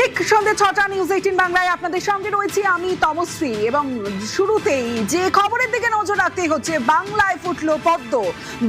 ঠিক সন্ধ্যে ৬টা নিউজ ১৮ বাংলায় আপনাদের সঙ্গে রয়েছি আমি তমশ্রী। এবং শুরুতেই যে খবরের দিকে নজর রাখতে হচ্ছে, বাংলায় ফুটলো পদ্ম,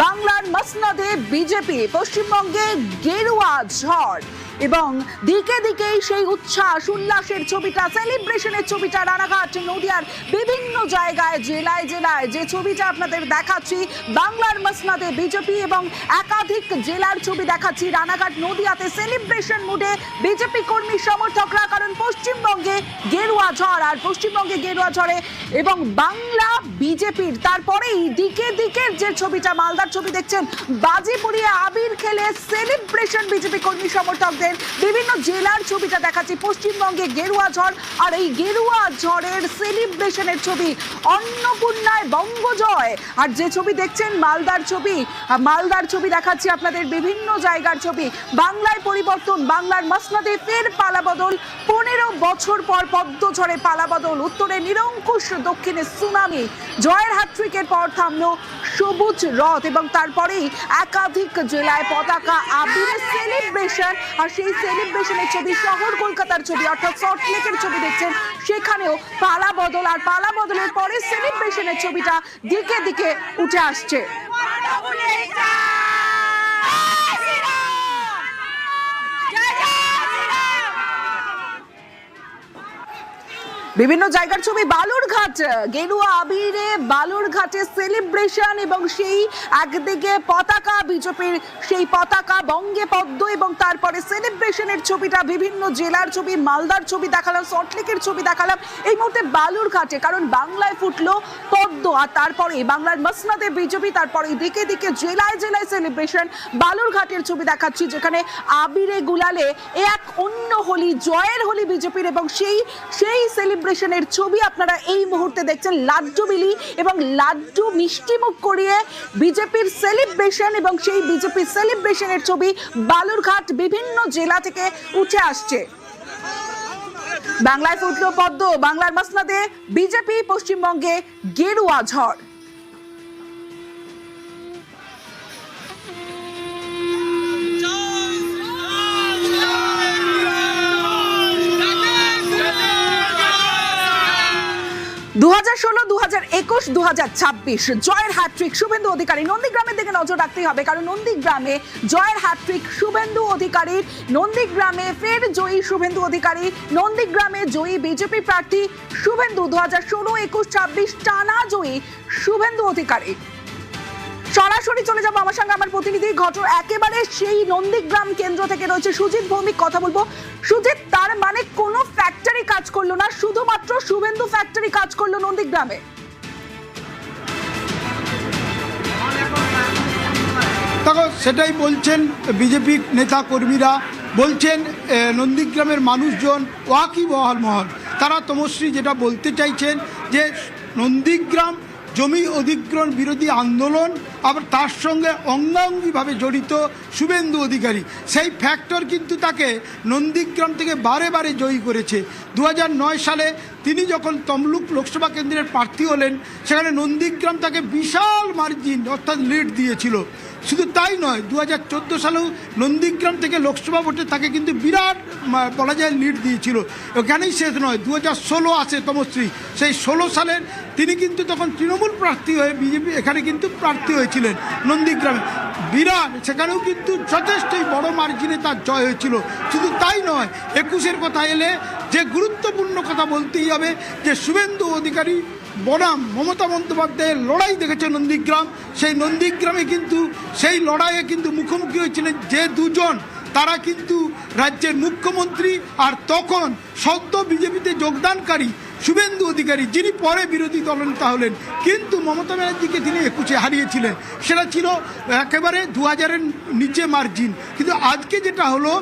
বাংলার মসনদে বিজেপি, পশ্চিমবঙ্গে গেরুয়া ঝড় এবং দিকে দিকেই সেই উচ্ছ্বাস উল্লাসের ছবিটা, সেলিব্রেশনের ছবিটা রানাঘাট নদিয়ার বিভিন্ন জায়গায়, জেলায় জেলায় যে ছবিটা আপনাদের দেখাচ্ছি, বাংলার মসনদে বিজেপি এবং একাধিক জেলার ছবি দেখাচ্ছি। রানাঘাট নদিয়াতে সেলিব্রেশন মুডে বিজেপি কর্মী সমর্থকরা, কারণ পশ্চিমবঙ্গে গেরুয়া ঝড়, আর পশ্চিমবঙ্গে গেরুয়া ঝড়ে এবং বাংলা বিজেপির। তারপরেই দিকে দিকের যে ছবিটা, মালদার ছবি দেখছেন, বাজি পুড়িয়ে আবির খেলে সেলিব্রেশন বিজেপি কর্মী সমর্থকদের। বিভিন্ন জেলার ছবিটা দেখাচ্ছি, পশ্চিমবঙ্গে গেরুয়া ঝড়, আর এই গেরুয়া ঝড়ের সেলিব্রেশনের ছবি, অন্নপূর্ণায় বঙ্গজয়। আর যে ছবি দেখছেন মালদার ছবি, মালদার ছবি দেখাচ্ছি আপনাদের, বিভিন্ন জায়গার ছবি। বাংলায় পরিবর্তন, বাংলার মসনদে ফের পালাবদল, 15 বছর পর পদ্ম ঝড়ে পালাবদল। উত্তরে নিরঙ্কুশ, দক্ষিণে সুনামি, জয়ের হ্যাট্রিকের পর থামলো সবুজ রথ এবং তারপরেই একাধিক জেলায় পতাকা আবিরের সেলিব্রেশন। আর সেই সেলিব্রেশনের ছবি, শহর কলকাতার ছবি অর্থাৎ সল্টলেকের ছবি দেখছেন, সেখানেও পালা বদল, আর পালা বদলের পরে সেলিব্রেশনের ছবিটা দিকে দিকে উঠে আসছে। বিভিন্ন জায়গার ছবি, বালুরঘাট, গেরুয়া আবিরে বালুরঘাটে সেলিব্রেশন এবং সেই একদিকে পতাকা বিজেপির, সেই পতাকা বঙ্গে পদ্ম এবং তারপরে সেলিব্রেশনের ছবিটা, বিভিন্ন জেলার ছবি, মালদার ছবি দেখালাম, সল্টলেকের ছবি দেখালাম, এই মুহূর্তে বালুরঘাটে, কারণ বাংলায় ফুটলো পদ্ম, আর তারপরে বাংলার মসনদে বিজেপি, তারপরে দিকে দিকে জেলায় জেলায় সেলিব্রেশন। বালুরঘাটের ছবি দেখাচ্ছি, যেখানে আবিরে গুলালে এক অন্য হোলি, জয়ের হোলি বিজেপির, এবং সেই সেলিব্রেশনের ছবি আপনারা এই মুহূর্তে দেখছেন। লাড্ডু বিলি এবং লাড্ডু মিষ্টি মুখ করিয়ে বিজেপির সেলিব্রেশন এবং সেই বিজেপির সেলিব্রেশনের ছবি বালুরঘাট বিভিন্ন জেলা থেকে উঠে আসছে। বাংলায় ফুটলো পদ্ম, বাংলার মসনদে বিজেপি, পশ্চিমবঙ্গে গেরুয়া ঝড়। 2016, 2021, 2026 জয়ের হ্যাট্রিক শুভেন্দু অধিকারী। নন্দীগ্রামের দিকে নজর রাখতেই হবে, কারণ নন্দীগ্রামে জয়ের হ্যাট্রিক শুভেন্দু অধিকারীর। নন্দীগ্রামে ফের জয়ী শুভেন্দু অধিকারী, নন্দীগ্রামে জয়ী বিজেপি প্রার্থী শুভেন্দু। 2016, 21, 26 টানা জয়ী শুভেন্দু অধিকারী। সরাসরি চলে যাবো আমার সঙ্গে আমার প্রতিনিধি ঘটনা একেবারে সেই নন্দীগ্রাম কেন্দ্র থেকে রয়েছে সুজিত ভৌমিক, কথা বলবো। সুজিত, তার মানে কোনো ফ্যাক্টরি কাজ করলো না, শুধুমাত্র শুভেন্দু ফ্যাক্টরি কাজ করলো নন্দীগ্রামে? দেখো, সেটাই বলছেন বিজেপি নেতা কর্মীরা, বলছেন নন্দীগ্রামের মানুষজন ওয়াকিবহাল মহল। তারা তমশ্রী যেটা বলতে চাইছেন যে নন্দীগ্রাম জমি অধিগ্রহণ বিরোধী আন্দোলন, আবার তার সঙ্গে অঙ্গাঙ্গিভাবে জড়িত শুভেন্দু অধিকারী, সেই ফ্যাক্টর কিন্তু তাকে নন্দীগ্রাম থেকে বারে বারে জয়ী করেছে। 2009 সালে তিনি যখন তমলুক লোকসভা কেন্দ্রের প্রার্থী হলেন, সেখানে নন্দীগ্রাম তাকে বিশাল মার্জিন অর্থাৎ লিড দিয়েছিল। শুধু তাই নয়, 2014 সালেও নন্দীগ্রাম থেকে লোকসভা ভোটে তাকে কিন্তু বিরাট বলা যায় লিড দিয়েছিল। এখানেই শেষ নয়, 2016 আসে তমশ্রী, সেই 16 সালের তিনি কিন্তু তখন তৃণমূল প্রার্থী হয়ে বিজেপি এখানে কিন্তু প্রার্থী হয়েছিলেন নন্দীগ্রামে, বিরাট, সেখানেও কিন্তু যথেষ্টই বড় মার্জিনে তার জয় হয়েছিল। শুধু তাই নয়, 21-এর কথা এলে যে গুরুত্বপূর্ণ কথা বলতেই হবে যে শুভেন্দু অধিকারী বনাম মমতা বন্দ্যোপাধ্যায়ের লড়াই দেখেছে নন্দীগ্রাম। সেই নন্দীগ্রামে কিন্তু সেই লড়াইয়ে কিন্তু মুখোমুখি হয়েছিলেন যে দুজন, তারা কিন্তু রাজ্যের মুখ্যমন্ত্রী আর তখন সদ্য বিজেপিতে যোগদানকারী শুভেন্দু অধিকারী, যিনি পরে বিরোধী দলনেতা হলেন, কিন্তু মমতা ব্যানার্জিকে তিনি 21-এ হারিয়েছিলেন। সেটা ছিল একেবারে 2000-এর নিচে মার্জিন। কিন্তু আজকে যেটা হলো,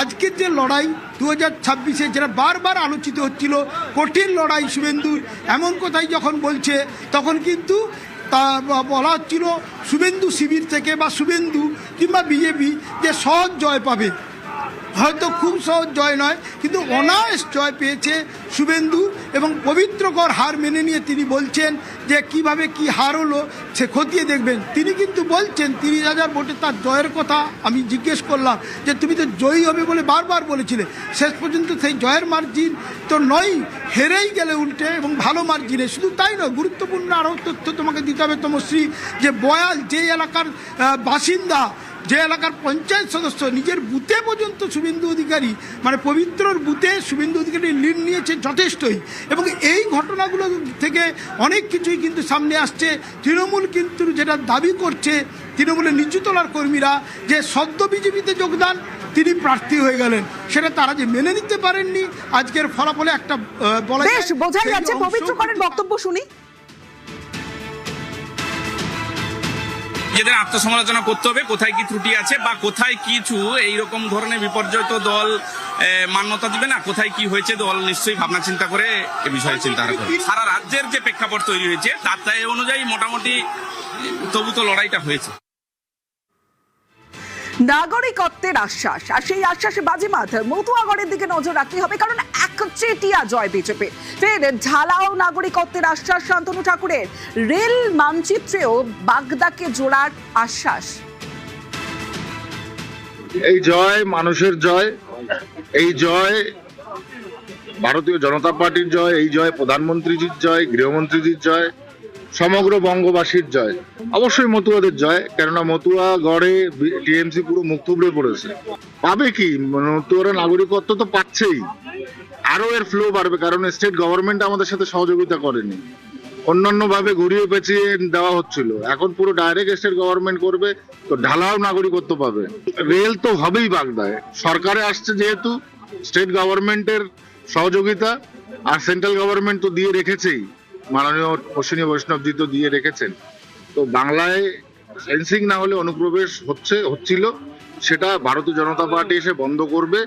আজকের যে লড়াই 2026-এ যেটা বারবার আলোচিত হচ্ছিল, কঠিন লড়াই শুভেন্দুর, এমন কথাই যখন বলছে, তখন কিন্তু তা বলা হচ্ছিল শুভেন্দু শিবির থেকে বা শুভেন্দু কিংবা বিজেপি যে সহজ জয় পাবে। হয়তো খুব সহজ জয় নয়, কিন্তু অনায়াস জয় পেয়েছে শুভেন্দু। এবং পবিত্রকর হার মেনে নিয়ে তিনি বলছেন যে কিভাবে কি হার হলো সে খতিয়ে দেখবেন। তিনি কিন্তু বলছেন 30,000 ভোটে তার জয়ের কথা। আমি জিজ্ঞেস করলাম যে তুমি তো জয়ী হবে বলে বারবার বলেছিলে, শেষ পর্যন্ত সেই জয়ের মার্জিন তো নয়, হেরেই গেলে উল্টে, এবং ভালো মার্জিনে। শুধু তাই নয়, গুরুত্বপূর্ণ আরও তথ্য তোমাকে দিতে হবে তমশ্রী, যে বয়াল যে এলাকার বাসিন্দা, যে এলাকার পঞ্চায়েত সদস্য, নিজের বুথে পর্যন্ত শুভেন্দু অধিকারী, মানে পবিত্রর বুথে শুভেন্দু অধিকারী লিড নিয়েছে যথেষ্টই। এবং এই ঘটনাগুলো থেকে অনেক কিছুই কিন্তু সামনে আসছে। তৃণমূল কিন্তু যেটা দাবি করছে, তৃণমূলের নিচুতলার কর্মীরা, যে সদ্য বিজেপিতে যোগদান, তিনি প্রার্থী হয়ে গেলেন, সেটা তারা যে মেনে নিতে পারেননি। আজকের ফলাফলে একটা বলা যায়, বেশ বোঝা যাচ্ছে। পবিত্রকরের বক্তব্য শুনি। নিজেদের আত্মসমালোচনা করতে হবে, কোথায় কি ত্রুটি আছে বা কোথায় কিছু এইরকম ধরনের বিপর্যয় তো দল মান্যতা দিবে না। কোথায় কি হয়েছে দল নিশ্চয়ই ভাবনা চিন্তা করে এ বিষয়ে চিন্তা করে। সারা রাজ্যের যে প্রেক্ষাপট তৈরি হয়েছে তার অনুযায়ী মোটামুটি তবু তো লড়াইটা হয়েছে। নাগরিকত্বের আশ্বাস, আর সেই আশ্বাসে বাজিমাত মতুয়াগড়ের দিকে নজর রাখতে হবে, কারণ একচেটিয়া জয় বিজেপি। ফের ঝালাও নাগরিকত্বের আশ্বাস শান্তনু ঠাকুরের। রেল মানচিত্রেও বাগদাকে জোড়ার আশ্বাস। এই জয় মানুষের জয়, এই জয় ভারতীয় জনতা পার্টির জয়, এই জয় প্রধানমন্ত্রীজির জয়, গৃহমন্ত্রীজির জয়, সমগ্র বঙ্গবাসীর জয়, অবশ্যই মতুয়াদের জয়। কেননা মতুয়া গড়ে টিএমসি পুরো মুখ থুবড়ে পড়েছে। পাবে কি, মতুয়ারা নাগরিকত্ব তো পাচ্ছেই, আরো এর ফ্লো বাড়বে, কারণ স্টেট গভর্নমেন্ট আমাদের সাথে সহযোগিতা করেনি, অন্যান্য ভাবে ঘুরিয়ে পেঁচিয়ে দেওয়া হচ্ছিল। এখন পুরো ডাইরেক্ট স্টেট গভর্নমেন্ট করবে, তো ঢালাও নাগরিকত্ব পাবে। রেল তো হবেই বাগদায়, সরকারে আসছে যেহেতু, স্টেট গভর্নমেন্টের সহযোগিতা, আর সেন্ট্রাল গভর্নমেন্ট তো দিয়ে রেখেছেই, মাননীয় অশ্বিনী বৈষ্ণবজি তো দিয়ে রেখেছেন। তো বাংলায় ফেন্সিং না হলে অনুপ্রবেশ হচ্ছিল, সেটা ভারতীয় জনতা পার্টি এসে বন্ধ করবে।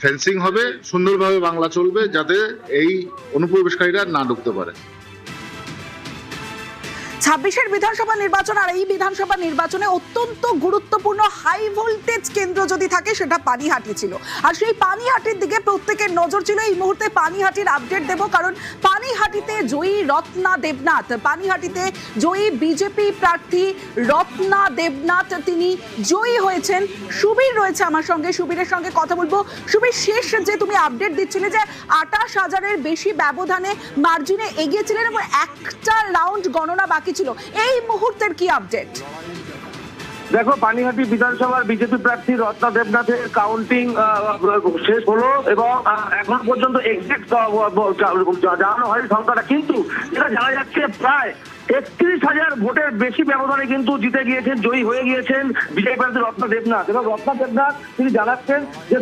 ফেন্সিং হবে, সুন্দরভাবে বাংলা চলবে, যাতে এই অনুপ্রবেশকারীরা না ঢুকতে পারে। 26-এর বিধানসভা নির্বাচন, আর এই বিধানসভা নির্বাচনে অত্যন্ত গুরুত্বপূর্ণ হাই ভোল্টেজ কেন্দ্র যদি থাকে সেটা পানিহাটি ছিল। আর সেই পানিহাটির দিকে প্রত্যেকের নজর ছিল। এই মুহূর্তে পানিহাটির আপডেট দেব, কারণ পানিহাটিতে জয়ী রত্না দেবনাথ, পানিহাটিতে জয়ী বিজেপি প্রার্থী রত্না দেবনাথ, তিনি জয়ী হয়েছেন। সুবীর রয়েছে আমার সঙ্গে, সুবীরের সঙ্গে কথা বলবো। সুবীর, শেষ যে তুমি আপডেট দিচ্ছিলে যে 28,000-এর বেশি ব্যবধানে মার্জিনে এগিয়েছিলেন এবং একটা রাউন্ড গণনা বাকি ছিল, এই মুহূর্তের কি আপডেট? দেখো, পানিহাটি বিধানসভার বিজেপি প্রার্থী রত্না দেবনাথের কাউন্টিং শেষ হলো এবং এখন পর্যন্ত এক্সাক্ট জানানো হয় সংখ্যাটা, কিন্তু যেটা জানা যাচ্ছে প্রায় 31,000 ভোটের বেশি ব্যবধানে কিন্তু জিতে গিয়েছেন, জয়ী হয়ে গিয়েছেন বিজেপি প্রার্থী রত্না দেবনাথ। এবং রত্না দেবনাথ তিনি জানাচ্ছেন যে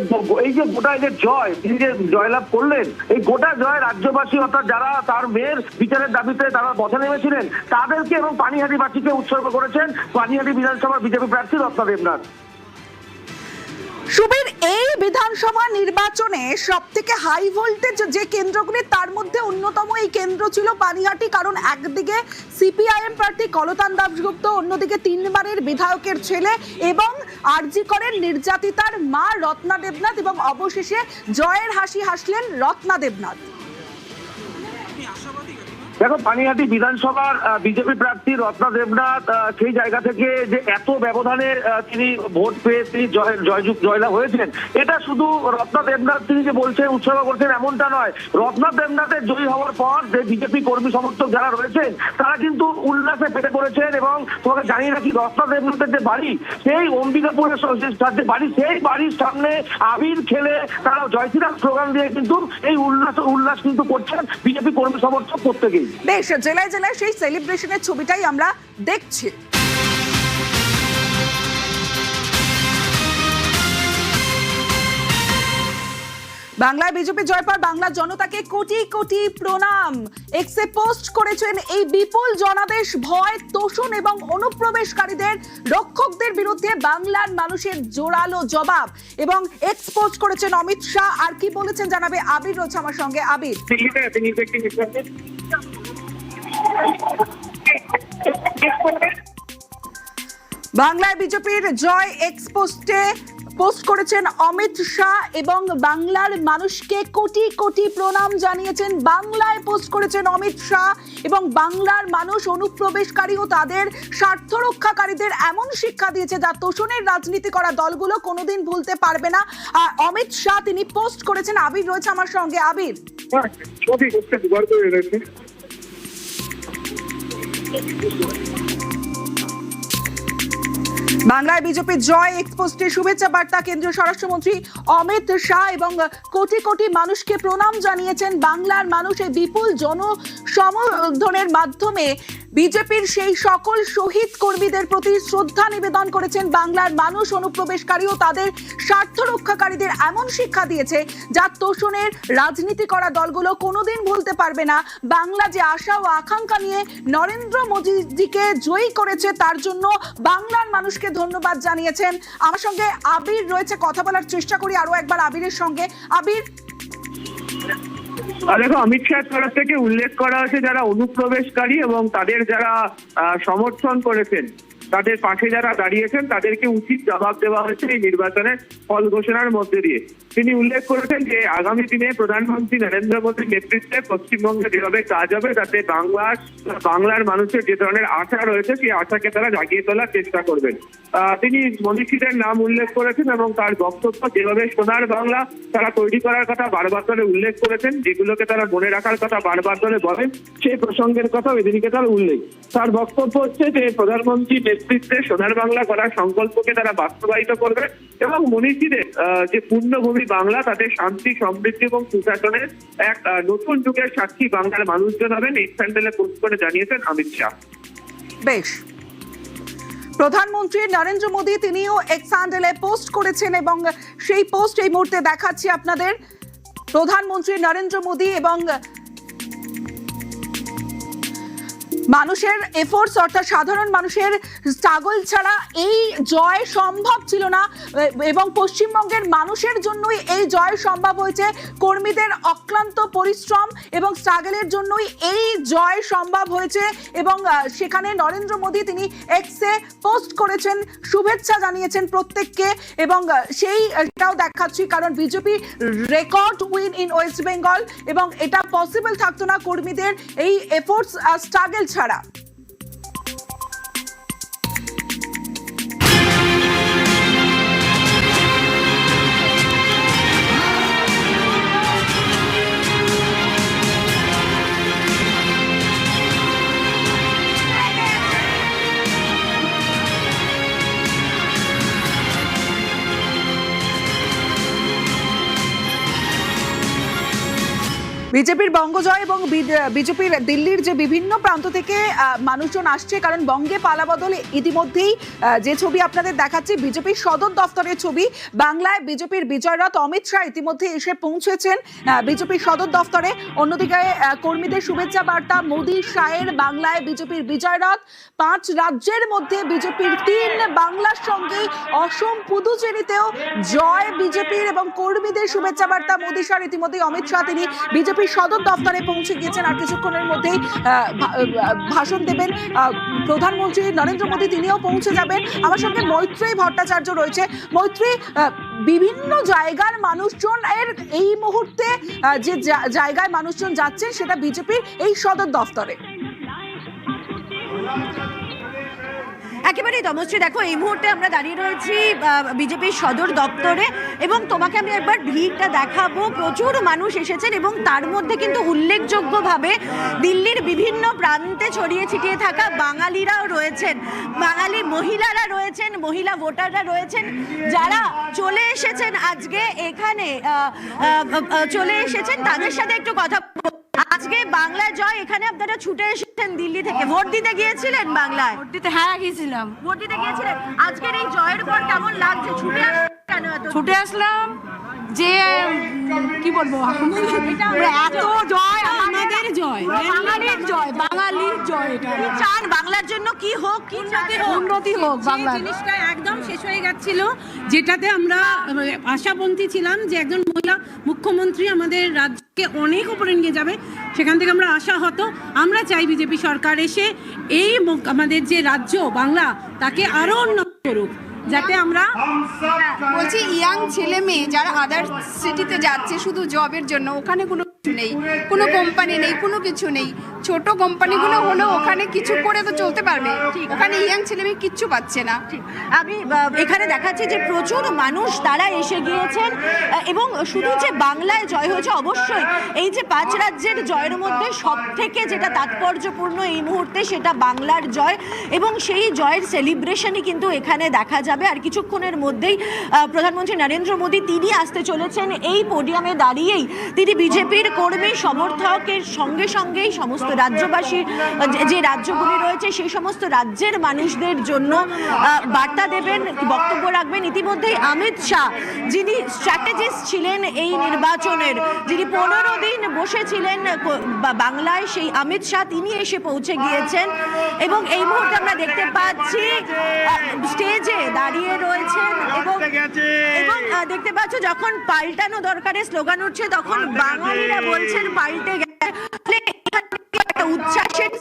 এই যে গোটা যে জয়, তিনি যে জয়লাভ করলেন, এই গোটা জয় রাজ্যবাসী অর্থাৎ যারা তার মেয়ের বিচারের দাবিতে তারা পথে নেমেছিলেন তাদেরকে এবং পানিহাটিবাসীকে উৎসর্গ করেছেন পানিহাটি বিধানসভার বিজেপি প্রার্থী রত্না দেবনাথ। সুবীর, এই বিধানসভা নির্বাচনে সব থেকে হাই ভোল্টেজ যে কেন্দ্রগুলি, তার মধ্যে অন্যতম এই কেন্দ্র ছিল পানিহাটি। কারণ একদিকে সিপিআইএম প্রার্থী কলতান দাশগুপ্ত, অন্যদিকে 3বারের বিধায়কের ছেলে এবং আরজি করেন নির্যাতিতার মা রত্না দেবনাথ, এবং অবশেষে জয়ের হাসি হাসলেন রত্না দেবনাথ। দেখো, পানিহাটি বিধানসভার বিজেপি প্রার্থী রত্না দেবনাথ সেই জায়গা থেকে যে এত ব্যবধানে তিনি ভোট পেয়ে তিনি জয়লাভ হয়েছেন, এটা শুধু রত্না দেবনাথ তিনি যে বলছেন উৎসর্গ করছেন এমনটা নয়। রত্না দেবনাথের জয়ী হওয়ার পর যে বিজেপি কর্মী সমর্থক যারা রয়েছেন তারা কিন্তু উল্লাসে পেটে পড়েছেন। এবং তোমাকে জানিয়ে রাখি, রত্না দেবনাথের যে বাড়ি, সেই অম্বিকাপুরের যে বাড়ি, সেই বাড়ির সামনে আবির খেলে তারা জয় শ্রীরাম স্লোগান দিয়ে কিন্তু এই উল্লাস কিন্তু করছেন বিজেপি কর্মী সমর্থক প্রত্যেকেই। বেশ, জেলায় জেলায় সেই সেলিব্রেশনের ছবিটাই আমরা দেখছি। বাংলায় বিজেপি জয় পর বাংলার জনতাকে কোটি কোটি প্রণাম। এক্সে পোস্ট করেছেন এই বিপুল জনাদেশ ভয়, তোষণ এবং অনুপ্রবেশকারীদের রক্ষকদের বিরুদ্ধে বাংলার মানুষের জোরালো জবাব। এবং এক্স পোস্ট করেছেন অমিত শাহ। আর কি বলেছেন জানাবে আবির, রয়েছে আমার সঙ্গে আবির। বাংলায় বিজেপির জয় এক্স পোস্টে পোস্ট করেছেন অমিত শাহ এবং বাংলার মানুষকে কোটি কোটি প্রণাম জানিয়েছেন। বাংলায় পোস্ট করেছেন অমিত শাহ এবং বাংলার মানুষ অনুপ্রবেশকারী ও তাদের স্বার্থ রক্ষাকারীদের এমন শিক্ষা দিয়েছে যা তোষণের রাজনীতি করা দলগুলো কোনোদিন ভুলতে পারবে না। অমিত শাহ তিনি পোস্ট করেছেন। আবির রয়েছে আমার সঙ্গে। আবির, বাংলায় বিজেপির জয় এক্সপোস্টে শুভেচ্ছা বার্তা কেন্দ্রীয় স্বরাষ্ট্রমন্ত্রী অমিত শাহ এবং কোটি কোটি মানুষকে প্রণাম জানিয়েছেন। বাংলার মানুষ এই বিপুল জনসমর্থনের মাধ্যমে বিজেপির সেই সকল শহীদ কর্মীদের প্রতি শ্রদ্ধা নিবেদন করেছেন। বাংলার মানুষ অনুপ্রবেশকারী ও তাদের স্বার্থ রক্ষাকারীদের এমন শিক্ষা দিয়েছে যা তোষণের রাজনীতি করা দলগুলো কোনোদিন ভুলতে পারবে না। বাংলা যে আশা ও আকাঙ্ক্ষা নিয়ে নরেন্দ্র মোদীজিকে জয়ী করেছে তার জন্য বাংলার মানুষকে ধন্যবাদ জানিয়েছেন। আমার সঙ্গে আবির রয়েছে, কথা বলার চেষ্টা করি আরো একবার আবিরের সঙ্গে। আবির, দেখো, অমিত শাহের তরফ থেকে উল্লেখ করা হয়েছে যারা অনুপ্রবেশকারী এবং তাদের যারা সমর্থন করেছেন, তাদের পাশে যারা দাঁড়িয়েছেন তাদেরকে উচিত জবাব দেওয়া হয়েছে এই নির্বাচনের ফল ঘোষণার মধ্যে দিয়ে। তিনি উল্লেখ করেছেন যে আগামী দিনে প্রধানমন্ত্রী নরেন্দ্র মোদীর নেতৃত্বে পশ্চিমবঙ্গে যেভাবে কাজ হবে তাতে বাংলার মানুষের যে ধরনের আশা রয়েছে সেই আশাকে তারা জাগিয়ে তোলার চেষ্টা করবেন। তিনি মনীষীদের নাম উল্লেখ করেছেন এবং তার বক্তব্য যেভাবে সোনার বাংলা তারা তৈরি করার কথা বারবার ধরে উল্লেখ করেছেন, যেগুলোকে তারা মনে রাখার কথা বারবার ধরে বলেন, সেই প্রসঙ্গের কথা এদিকে তার উল্লেখ। তার বক্তব্য হচ্ছে যে প্রধানমন্ত্রী নেতৃত্বে সোনার বাংলা করার সংকল্পকে তারা বাস্তবায়িত করবে এবং মনীষীদের যে পূর্ণভূমি বাংলা তাদের শান্তি, সমৃদ্ধি এবং সুশাসনের এক নতুন যুগের সাক্ষী বাংলার মানুষজন হবেন, এই স্যান্ডেলে পোস্ট করে জানিয়েছেন অমিত শাহ। বেশ, প্রধানমন্ত্রী নরেন্দ্র মোদী তিনিও এক্স হ্যান্ডেলে পোস্ট করেছেন এবং সেই পোস্ট এই মুহূর্তে দেখাচ্ছি আপনাদের। প্রধানমন্ত্রী নরেন্দ্র মোদী এবং মানুষের এফোর্টস অর্থাৎ সাধারণ মানুষের স্ট্রাগল ছাড়া এই জয় সম্ভব ছিল না এবং পশ্চিমবঙ্গের মানুষের জন্যই এই জয় সম্ভব হয়েছে। কর্মীদের অক্লান্ত পরিশ্রম এবং স্ট্রাগলের জন্যই এই জয় সম্ভব হয়েছে এবং সেখানে নরেন্দ্র মোদী তিনি এক্সে পোস্ট করেছেন, শুভেচ্ছা জানিয়েছেন প্রত্যেককে এবং সেইটাও দেখাচ্ছি কারণ BJP record win in West Bengal এবং এটা পসিবল থাকতো না কর্মীদের এই এফোর্টস স্ট্রাগল ছাড়া। বিজেপির বঙ্গজয় এবং বিজেপির দিল্লির যে বিভিন্ন প্রান্ত থেকে মানুষজন আসছে কারণ বঙ্গে পালাবদল ইতিমধ্যেই যে ছবি আপনাদের দেখাচ্ছি বিজেপির সদর দফতরের ছবি। বাংলায় বিজেপির বিজয়রথ অমিত শাহ ইতিমধ্যে এসে পৌঁছেছেন বিজেপির সদর দফতরে। অন্যদিকে কর্মীদের শুভেচ্ছা বার্তা মোদী শাহের বাংলায় বিজেপির বিজয়রথ। 5 রাজ্যের মধ্যে বিজেপির 3, বাংলার সঙ্গে অসম পুদুচেরিতেও জয় বিজেপির এবং কর্মীদের শুভেচ্ছা বার্তা মোদী শাহ। ইতিমধ্যে অমিত শাহ তিনি বিজেপির সদর দফতরে পৌঁছে গিয়েছেন, আর কিছুক্ষণের মধ্যেই ভাষণ দেবেন প্রধানমন্ত্রী নরেন্দ্র মোদী, তিনিও পৌঁছে যাবেন। আমার সঙ্গে মৈত্রী ভট্টাচার্য রয়েছে। মৈত্রী, বিভিন্ন জায়গার মানুষজন এর এই মুহূর্তে যে জায়গায় মানুষজন যাচ্ছেন সেটা বিজেপির এই সদর দফতরে। একেবারেই তমশ্রী, দেখো এই মুহূর্তে আমরা দাঁড়িয়ে রয়েছি বিজেপির সদর দপ্তরে এবং তোমাকে আমি একবার ভিড়টা দেখাবো। প্রচুর মানুষ এসেছেন এবং তার মধ্যে কিন্তু উল্লেখযোগ্যভাবে দিল্লির বিভিন্ন প্রান্তে ছড়িয়ে ছিটিয়ে থাকা বাঙালিরাও রয়েছেন, বাঙালি মহিলারা রয়েছেন, মহিলা ভোটাররা রয়েছেন যারা চলে এসেছেন আজকে এখানে চলে এসেছেন। তাদের সাথে একটু কথা আজকে বাংলা জয়, এখানে আপনারা ছুটে এসেছেন দিল্লি থেকে, ভোট দিতে গিয়েছিলেন বাংলায়? ভোট দিতে, হ্যাঁ গিয়েছিলাম। ভোট দিতে গিয়েছিলেন, আজকের এই জয়ের পর কেমন লাগছে? ছুটে কেন ছুটে আসলাম যে কি বলবো, এত জয় আমাদের জয়, বাঙালির জয়, বাঙালির জয়। এটা চান বাংলার জন্য কি হোক, কি উন্নতি হোক, বাংলা জিনিসটা একদম শেষ হয়ে গেছিল যেটাতে আমরা আশাবন্তী ছিলাম যে একজন মহিলা মুখ্যমন্ত্রী আমাদের রাজ্যকে অনেক উপরে নিয়ে যাবে, সেখান থেকে আমরা আশাহত। আমরা চাই বিজেপি সরকার এসে এই আমাদের যে রাজ্য বাংলা তাকে আরো উন্নত করুক যাতে আমরা বলছি ইয়াং ছেলে মেয়ে যারা আদার সিটিতে যাচ্ছে শুধু জবের জন্য, ওখানে কোনো কিছু নেই, কোনো কোম্পানি নেই, কোনো কিছু নেই। ছোট কোম্পানিগুলো হলেও ওখানে কিছু করে তো চলতে পারবে, ওখানে ইয়াং ছেলে মেয়ে কিচ্ছু পাচ্ছে না। আমি এখানে দেখাচ্ছি যে প্রচুর মানুষ তারা এসে গিয়েছেন এবং শুধু যে বাংলায় জয় হয়েছে, অবশ্যই এই যে 5 রাজ্যের জয়ের মধ্যে সব থেকে যেটা তাৎপর্যপূর্ণ এই মুহূর্তে সেটা বাংলার জয় এবং সেই জয়ের সেলিব্রেশনই কিন্তু এখানে দেখা যাবে। আর কিছুক্ষণের মধ্যেই প্রধানমন্ত্রী নরেন্দ্র মোদী তিনি আসতে চলেছেন এই পোডিয়ামে দাঁড়িয়েই তিনি বিজেপির কর্মী সমর্থকের সঙ্গে সঙ্গেই সমস্ত রাজ্যবাসী যে রাজ্যগুলি রয়েছে সেই সমস্ত রাজ্যের মানুষদের জন্য বার্তা দেবেন, বক্তব্য রাখবেন। ইতিমধ্যেই অমিত শাহ যিনি স্ট্র্যাটেজিস্ট ছিলেন এই নির্বাচনের, যিনি 15 দিন বসেছিলেন বাংলায়, সেই অমিত শাহ তিনি এসে পৌঁছে গিয়েছেন এবং এই মুহূর্তে আমরা দেখতে পাচ্ছি স্টেজে দাঁড়িয়ে রয়েছেন এবং দেখতে পাচ্ছ যখন পাল্টানো দরকারে স্লোগান উঠছে তখন বাঙালিরা বলছেন পাল্টে গেছে। উচ্ছ্বাসের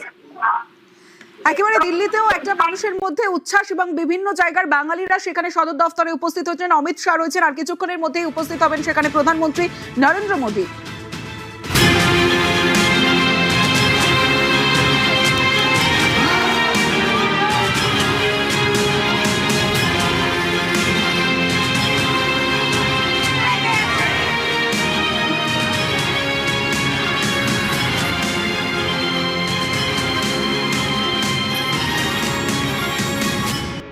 একেবারে দিল্লিতেও একটা মানুষের মধ্যে উচ্ছ্বাস এবং বিভিন্ন জায়গার বাঙালিরা সেখানে সদর দফতরে উপস্থিত হচ্ছেন। অমিত শাহ রয়েছেন, আর কিছুক্ষণের মধ্যেই উপস্থিত হবেন সেখানে প্রধানমন্ত্রী নরেন্দ্র মোদী।